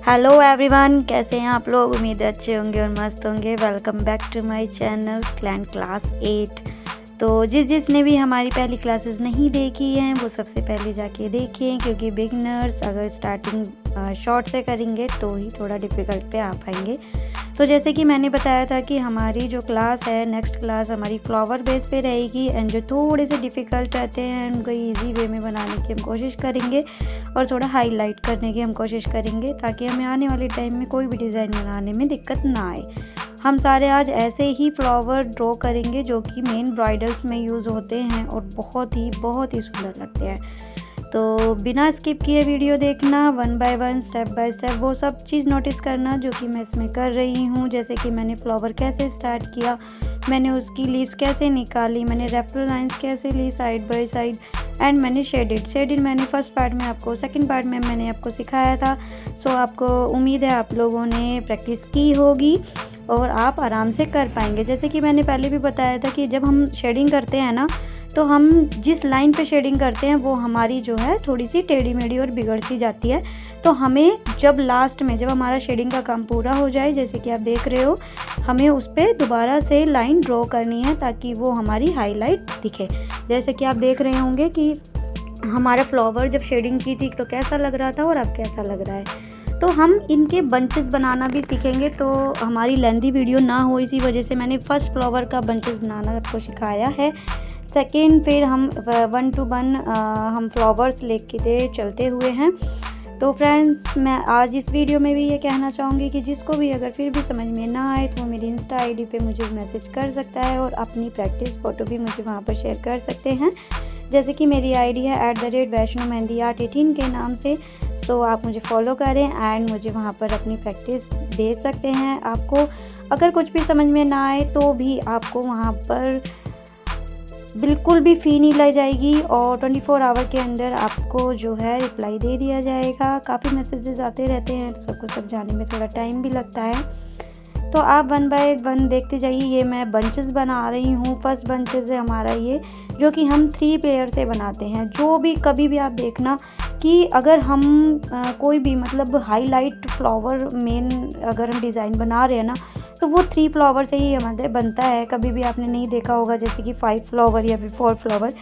Hello everyone, कैसे हैं आप लोग। उम्मीद है अच्छे होंगे और मस्त होंगे। Welcome back to my channel class 8। तो जिसने भी हमारी पहली क्लासेस नहीं देखी हैं वो सबसे पहले जाके देखें, क्योंकि बिगनर्स अगर स्टार्टिंग शॉर्ट से करेंगे तो ही थोड़ा डिफ़िकल्ट पे आ पाएंगे। तो जैसे कि मैंने बताया था कि हमारी जो क्लास है, नेक्स्ट क्लास हमारी फ्लावर बेस पे रहेगी, एंड जो थोड़े से डिफ़िकल्ट रहते हैं उनको इजी वे में बनाने की हम कोशिश करेंगे और थोड़ा हाईलाइट करने की हम कोशिश करेंगे, ताकि हमें आने वाले टाइम में कोई भी डिज़ाइन बनाने में दिक्कत ना आए। हम सारे आज ऐसे ही फ्लावर ड्रॉ करेंगे जो कि मेन ब्राइडल्स में यूज़ होते हैं और बहुत ही सुंदर लगते हैं। तो बिना स्किप किए वीडियो देखना, one by one, step by step वो सब चीज़ नोटिस करना जो कि मैं इसमें कर रही हूँ। जैसे कि मैंने फ्लावर कैसे स्टार्ट किया, मैंने उसकी लीव्स कैसे निकाली, मैंने रेफरल लाइन्स कैसे ली साइड बाय साइड, एंड मैंने शेडिड मैंने फर्स्ट पार्ट में आपको, सेकंड पार्ट में मैंने आपको सिखाया था। सो आपको उम्मीद है आप लोगों ने प्रैक्टिस की होगी और आप आराम से कर पाएंगे। जैसे कि मैंने पहले भी बताया था कि जब हम शेडिंग करते हैं ना, तो हम जिस लाइन पे शेडिंग करते हैं वो हमारी जो है थोड़ी सी टेढ़ी मेढ़ी और बिगड़ सी जाती है। तो हमें जब लास्ट में जब हमारा शेडिंग का काम पूरा हो जाए, जैसे कि आप देख रहे हो, हमें उस पर दोबारा से लाइन ड्रॉ करनी है ताकि वो हमारी हाईलाइट दिखे। जैसे कि आप देख रहे होंगे कि हमारा फ्लावर जब शेडिंग की थी तो कैसा लग रहा था और अब कैसा लग रहा है। तो हम इनके बंचेस बनाना भी सीखेंगे, तो हमारी लेंथी वीडियो ना हो इसी वजह से मैंने फर्स्ट फ्लावर का बंचेस बनाना आपको सिखाया है। सेकेंड फिर हम 1 to 1 हम फ्लावर्स लेके चलते हुए हैं। तो फ्रेंड्स, मैं आज इस वीडियो में भी ये कहना चाहूँगी कि जिसको भी अगर फिर भी समझ में ना आए तो वो मेरी इंस्टा आईडी पे मुझे मैसेज कर सकता है और अपनी प्रैक्टिस फ़ोटो भी मुझे वहाँ पर शेयर कर सकते हैं। जैसे कि मेरी आईडी है @वैष्णो मेहंदी आर्ट 18 के नाम से। तो आप मुझे फॉलो करें एंड मुझे वहाँ पर अपनी प्रैक्टिस दे सकते हैं। आपको अगर कुछ भी समझ में ना आए तो भी आपको वहाँ पर बिल्कुल भी फ़ी नहीं लाई जाएगी और 24 आवर के अंदर आपको जो है रिप्लाई दे दिया जाएगा। काफ़ी मैसेजेस आते रहते हैं तो सबको सब जाने में थोड़ा टाइम भी लगता है। तो आप 1 बाय 1 देखते जाइए। ये मैं बंचेस बना रही हूँ। फर्स्ट बंचेस है हमारा ये, जो कि हम 3 पेयर से बनाते हैं। जो भी कभी भी आप देखना कि अगर हम कोई भी मतलब हाईलाइट फ्लावर मेन अगर हम डिज़ाइन बना रहे हैं ना, तो वो 3 फ्लावर से ही हमारे बनता है। कभी भी आपने नहीं देखा होगा जैसे कि 5 फ्लावर या फिर 4 फ्लावर,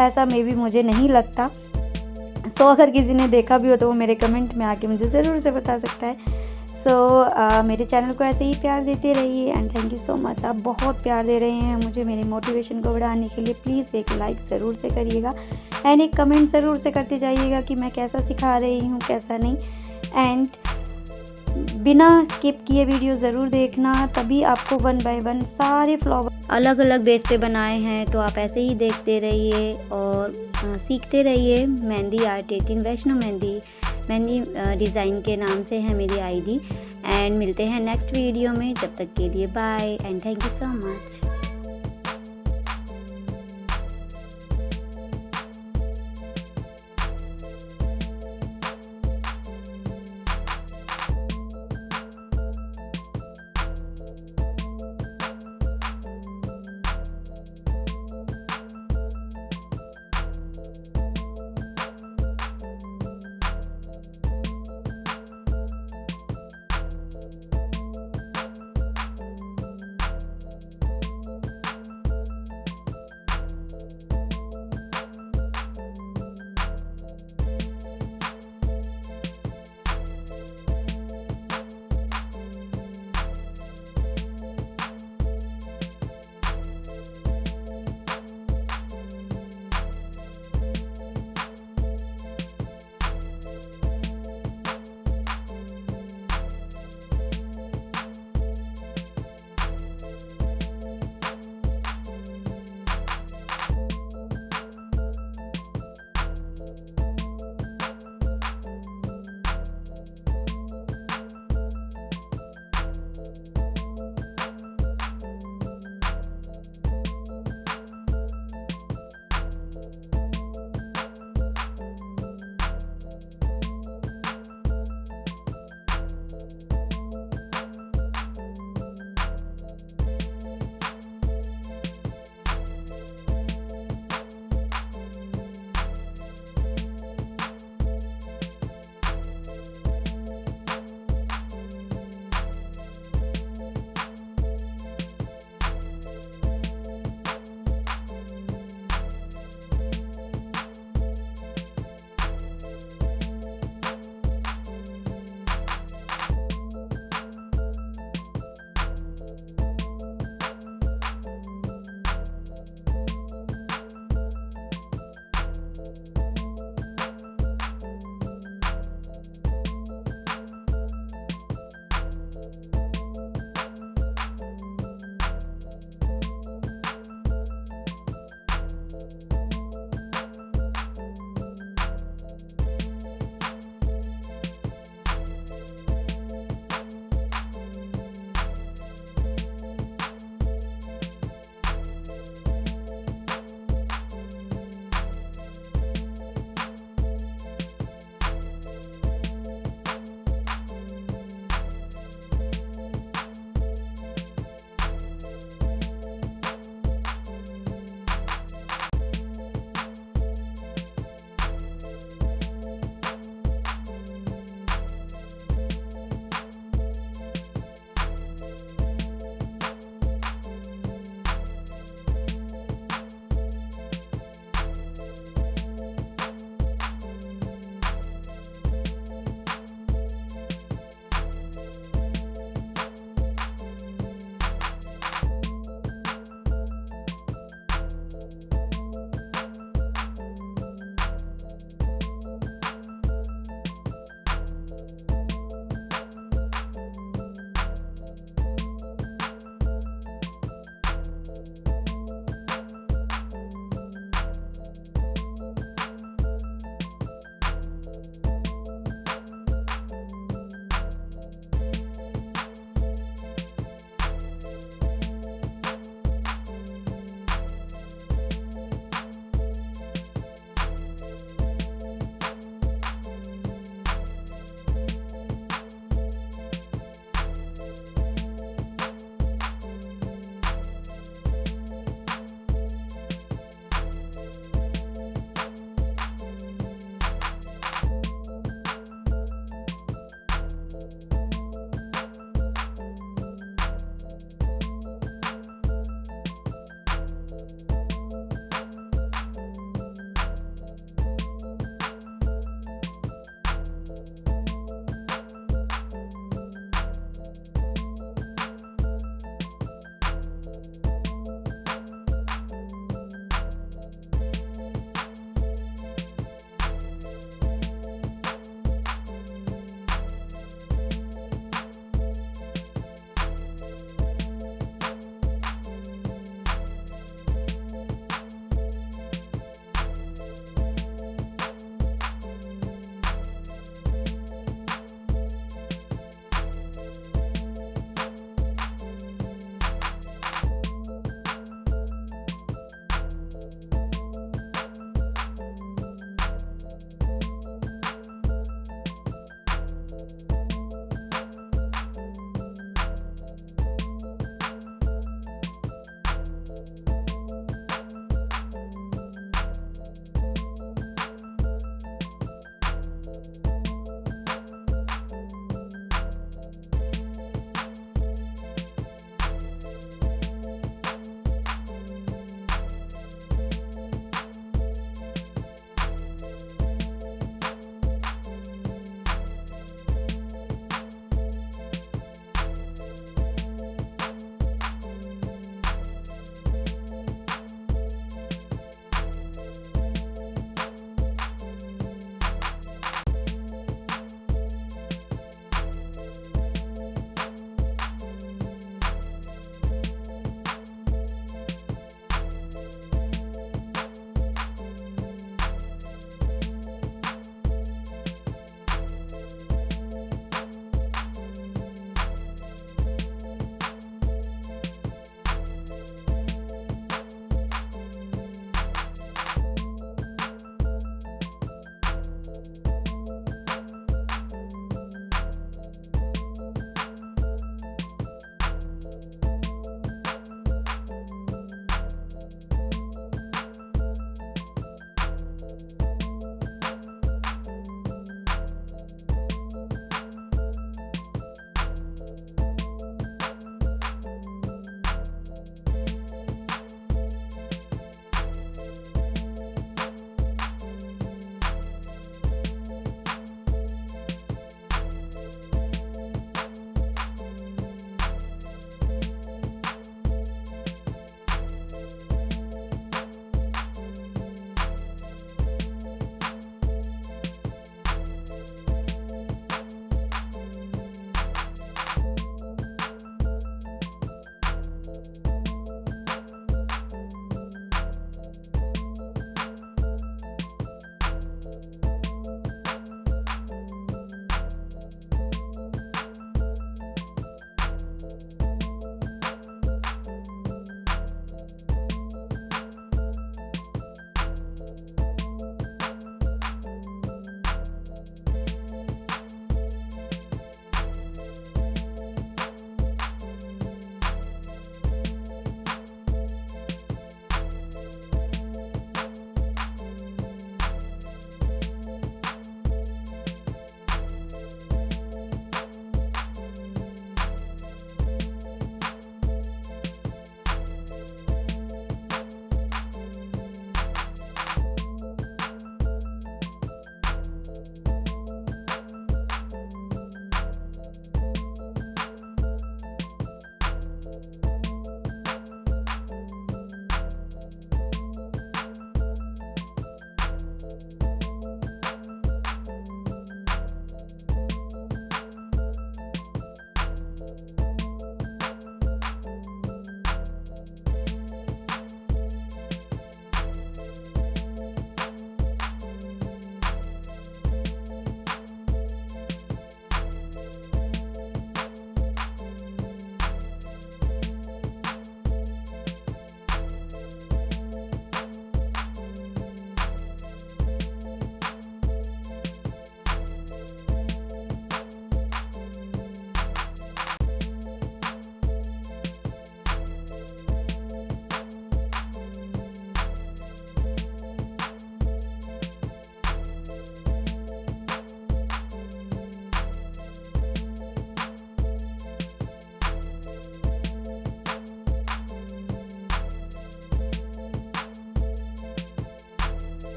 ऐसा मे भी मुझे नहीं लगता। तो अगर किसी ने देखा भी हो तो वो मेरे कमेंट में आके मुझे ज़रूर से बता सकता है। मेरे चैनल को ऐसे ही प्यार देते रहिए and thank you so much. आप बहुत प्यार दे रहे हैं मुझे मेरी मोटिवेशन को बढ़ाने के लिए। प्लीज़ एक लाइक ज़रूर से करिएगा एंड एक कमेंट ज़रूर से करते जाइएगा कि मैं कैसा सिखा रही हूँ, कैसा नहीं। एंड बिना स्किप किए वीडियो ज़रूर देखना, तभी आपको 1 बाय 1 सारे फ्लावर अलग अलग बेस पे बनाए हैं। तो आप ऐसे ही देखते रहिए और सीखते रहिए। मेहंदी आर्ट 18 वैष्णो मेहंदी डिज़ाइन के नाम से है मेरी आईडी। एंड मिलते हैं नेक्स्ट वीडियो में। जब तक के लिए bye and thank you so much.